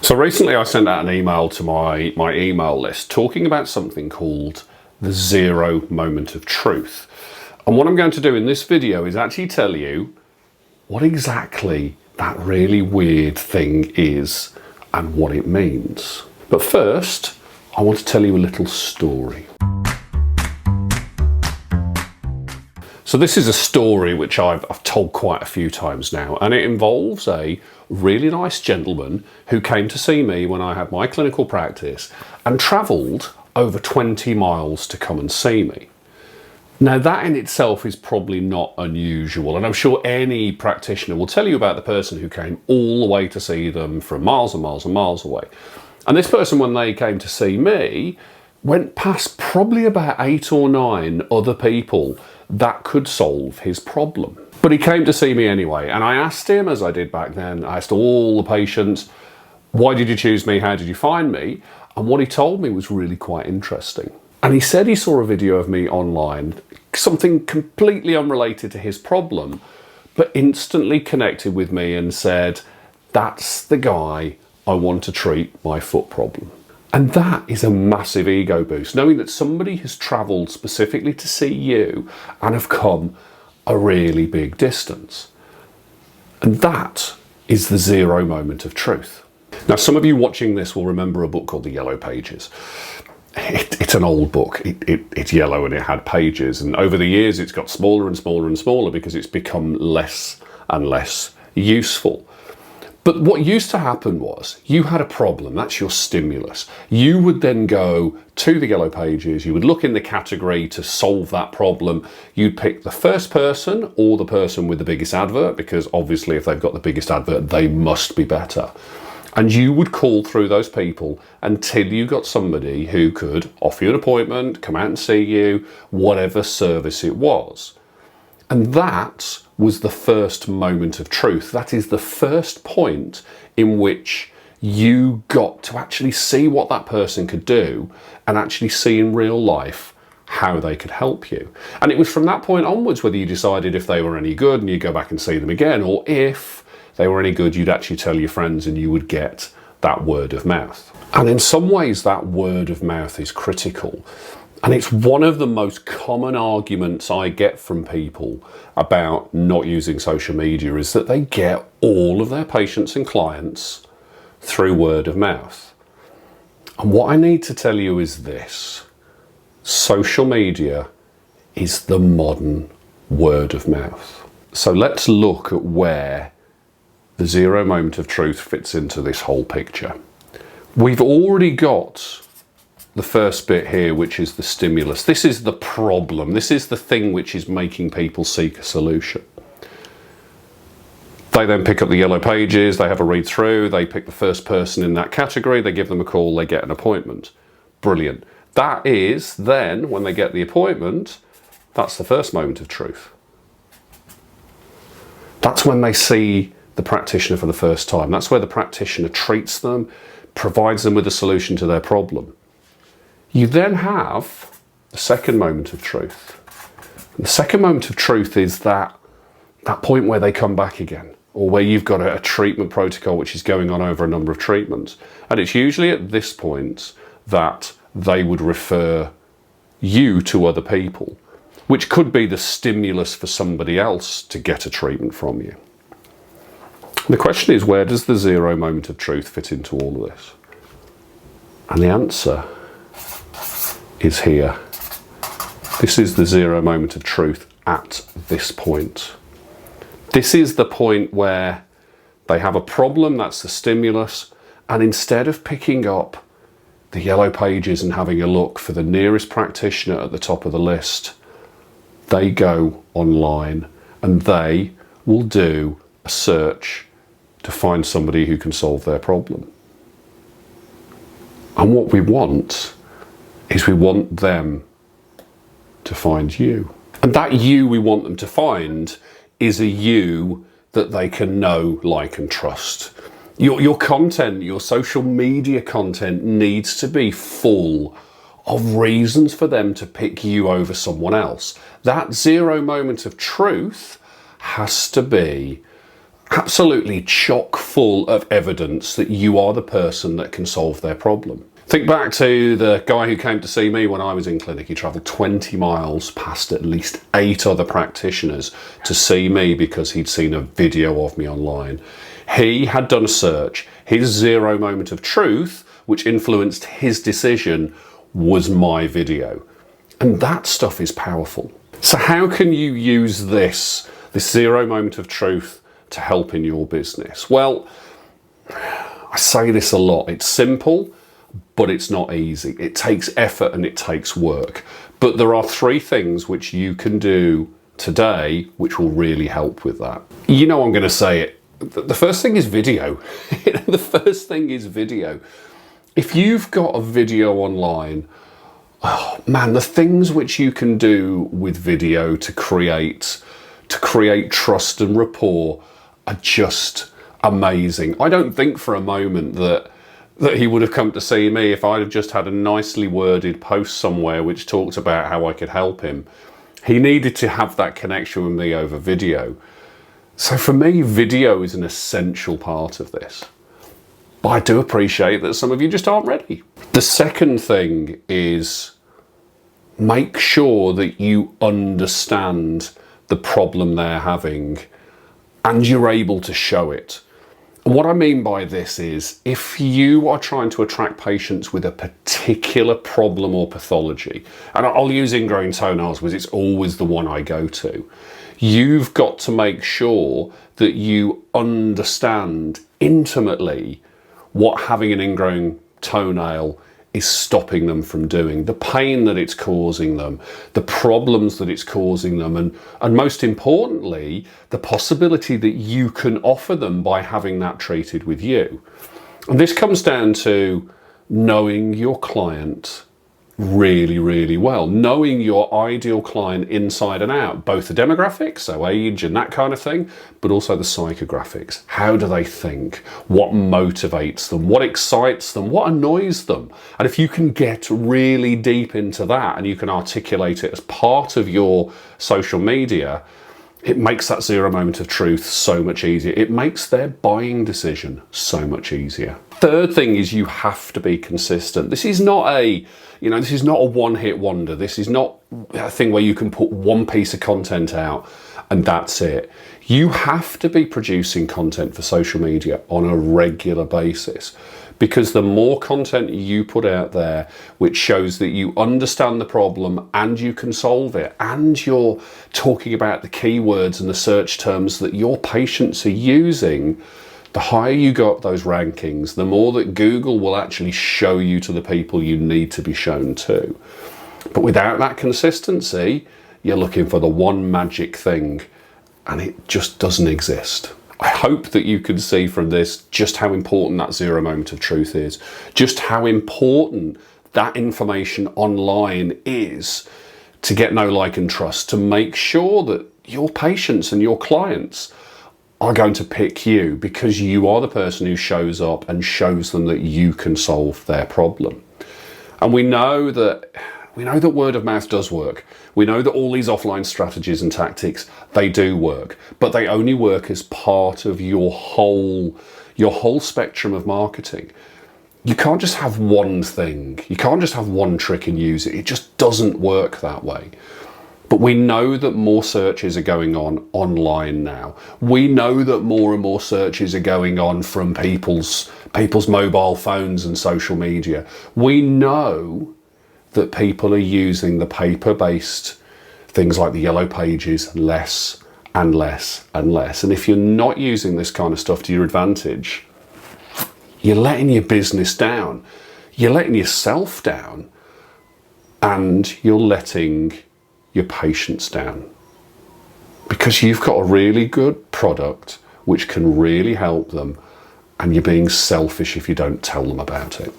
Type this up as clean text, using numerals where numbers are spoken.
So recently I sent out an email to my email list talking about something called the zero moment of truth. And what I'm going to do in this video is actually tell you what exactly that really weird thing is and what it means. But first, I want to tell you a little story. So this is a story which I've told quite a few times now, and it involves a really nice gentleman who came to see me when I had my clinical practice and travelled over 20 miles to come and see me. Now that in itself is probably not unusual, and I'm sure any practitioner will tell you about the person who came all the way to see them from miles and miles and miles away. And this person, when they came to see me, went past probably about 8 or 9 other people that could solve his problem. But he came to see me anyway, and I asked him, as I did back then, I asked all the patients, why did you choose me? How did you find me? And what he told me was really quite interesting. And he said he saw a video of me online, something completely unrelated to his problem, but instantly connected with me and said, that's the guy I want to treat my foot problem. And that is a massive ego boost, knowing that somebody has travelled specifically to see you and have come a really big distance. And that is the zero moment of truth. Now, some of you watching this will remember a book called The Yellow Pages. It's an old book. It's yellow and it had pages. And over the years, it's got smaller and smaller and smaller because it's become less and less useful. But what used to happen was you had a problem, that's your stimulus. You would then go to the yellow pages, you would look in the category to solve that problem. You'd pick the first person or the person with the biggest advert, because obviously if they've got the biggest advert, they must be better. And you would call through those people until you got somebody who could offer you an appointment, come out and see you, whatever service it was. And that was the first moment of truth. That is the first point in which you got to actually see what that person could do and actually see in real life how they could help you. And it was from that point onwards whether you decided if they were any good and you go back and see them again, or if they were any good, you'd actually tell your friends and you would get that word of mouth. And in some ways that word of mouth is critical. And it's one of the most common arguments I get from people about not using social media is that they get all of their patients and clients through word of mouth. And what I need to tell you is this: social media is the modern word of mouth. So let's look at where the zero moment of truth fits into this whole picture. We've already got the first bit here, which is the stimulus. This is the problem. This is the thing which is making people seek a solution. They then pick up the yellow pages, they have a read through, they pick the first person in that category, they give them a call, they get an appointment. Brilliant. That is then, when they get the appointment, that's the first moment of truth. That's when they see the practitioner for the first time. That's where the practitioner treats them, provides them with a solution to their problem. You then have the second moment of truth. And the second moment of truth is that point where they come back again, or where you've got a treatment protocol which is going on over a number of treatments. And it's usually at this point that they would refer you to other people, which could be the stimulus for somebody else to get a treatment from you. The question is, where does the zero moment of truth fit into all of this? And the answer is here. This is the zero moment of truth at this point. This is the point where they have a problem, that's the stimulus, and instead of picking up the yellow pages and having a look for the nearest practitioner at the top of the list, they go online and they will do a search to find somebody who can solve their problem. And what we want is we want them to find you. And that you we want them to find is a you that they can know, like and trust. Your content, your social media content needs to be full of reasons for them to pick you over someone else. That zero moment of truth has to be absolutely chock full of evidence that you are the person that can solve their problem. Think back to the guy who came to see me when I was in clinic. He travelled 20 miles past at least 8 other practitioners to see me because he'd seen a video of me online. He had done a search. His zero moment of truth, which influenced his decision, was my video. And that stuff is powerful. So how can you use this zero moment of truth to help in your business? Well, I say this a lot. It's simple, but it's not easy. It takes effort and it takes work. But there are 3 things which you can do today which will really help with that. You know I'm going to say it. The first thing is video. The first thing is video. If you've got a video online, oh man, the things which you can do with video to create trust and rapport are just amazing. I don't think for a moment that he would have come to see me if I'd have just had a nicely worded post somewhere which talked about how I could help him. He needed to have that connection with me over video. So for me, video is an essential part of this. But I do appreciate that some of you just aren't ready. The second thing is make sure that you understand the problem they're having and you're able to show it. What I mean by this is, if you are trying to attract patients with a particular problem or pathology, and I'll use ingrowing toenails because it's always the one I go to, you've got to make sure that you understand intimately what having an ingrowing toenail is stopping them from doing, the pain that it's causing them, the problems that it's causing them, and most importantly, the possibility that you can offer them by having that treated with you. And this comes down to knowing your client really, really well, knowing your ideal client inside and out, both the demographics, so age and that kind of thing, but also the psychographics. How do they think? What motivates them? What excites them? What annoys them? And if you can get really deep into that and you can articulate it as part of your social media, it makes that zero moment of truth so much easier. It makes their buying decision so much easier. Third thing is you have to be consistent. This is not a one-hit wonder. This is not a thing where you can put one piece of content out and that's it. You have to be producing content for social media on a regular basis, because the more content you put out there which shows that you understand the problem and you can solve it, and you're talking about the keywords and the search terms that your patients are using, the higher you got those rankings, the more that Google will actually show you to the people you need to be shown to. But without that consistency, you're looking for the one magic thing, and it just doesn't exist. I hope that you can see from this just how important that zero moment of truth is, just how important that information online is to get know, like and trust, to make sure that your patients and your clients are going to pick you because you are the person who shows up and shows them that you can solve their problem. And we know that word of mouth does work. We know that all these offline strategies and tactics, they do work, but they only work as part of your whole spectrum of marketing. You can't just have one thing. You can't just have one trick and use it. It just doesn't work that way. But we know that more searches are going on online now. We know that more and more searches are going on from people's mobile phones and social media. We know that people are using the paper-based things like the yellow pages less and less and less. And if you're not using this kind of stuff to your advantage, you're letting your business down, you're letting yourself down, and you're letting your patients down. Because you've got a really good product which can really help them, and you're being selfish if you don't tell them about it.